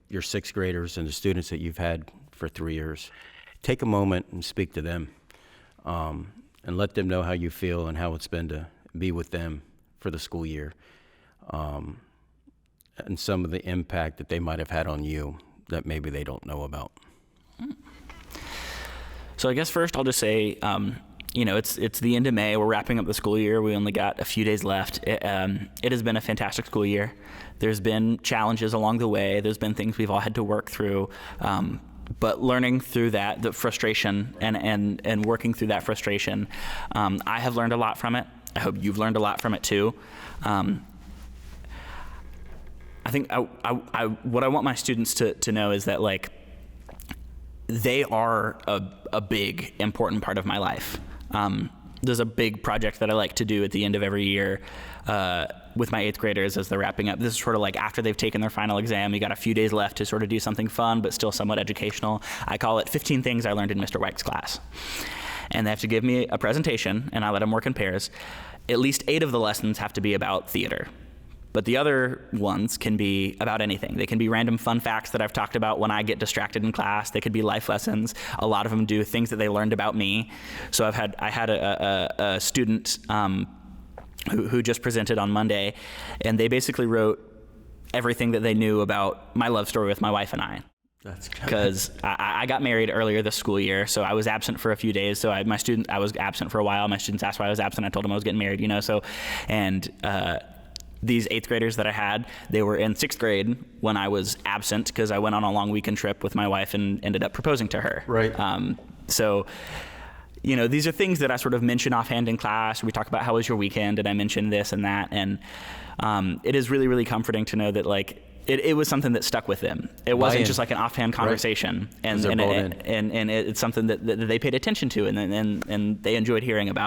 your sixth graders and the students that you've had for 3 years. Take a moment and speak to them, and let them know how you feel and how it's been to be with them for the school year, and some of the impact that they might have had on you that maybe they don't know about. So I guess first I'll just say, it's the end of May. We're wrapping up the school year. We only got a few days left. It has been a fantastic school year. There's been challenges along the way. There's been things we've all had to work through. But learning through that, the frustration and working through that frustration, I have learned a lot from it. I hope you've learned a lot from it too. I think what I want my students to know is that, like, they are a big, important part of my life. There's a big project that I like to do at the end of every year with my eighth graders as they're wrapping up. This is sort of like after they've taken their final exam, we got a few days left to sort of do something fun but still somewhat educational. I call it 15 Things I Learned in Mr. Weick's class. And they have to give me a presentation, and I let them work in pairs. At least 8 of the lessons have to be about theater. But the other ones can be about anything. They can be random fun facts that I've talked about when I get distracted in class. They could be life lessons. A lot of them do things that they learned about me. So I had a student who just presented on Monday, and they basically wrote everything that they knew about my love story with my wife and I. That's good. Because I got married earlier this school year, so I was absent for a few days. So I was absent for a while. My students asked why I was absent. I told them I was getting married, these eighth graders that I had, they were in sixth grade when I was absent because I went on a long weekend trip with my wife and ended up proposing to her. Right. These are things that I sort of mention offhand in class. We talk about how was your weekend, and I mentioned this and that. And it is really, really comforting to know that, like, it was something that stuck with them. It wasn't just like an offhand conversation, right. and it's something that they paid attention to and they enjoyed hearing about.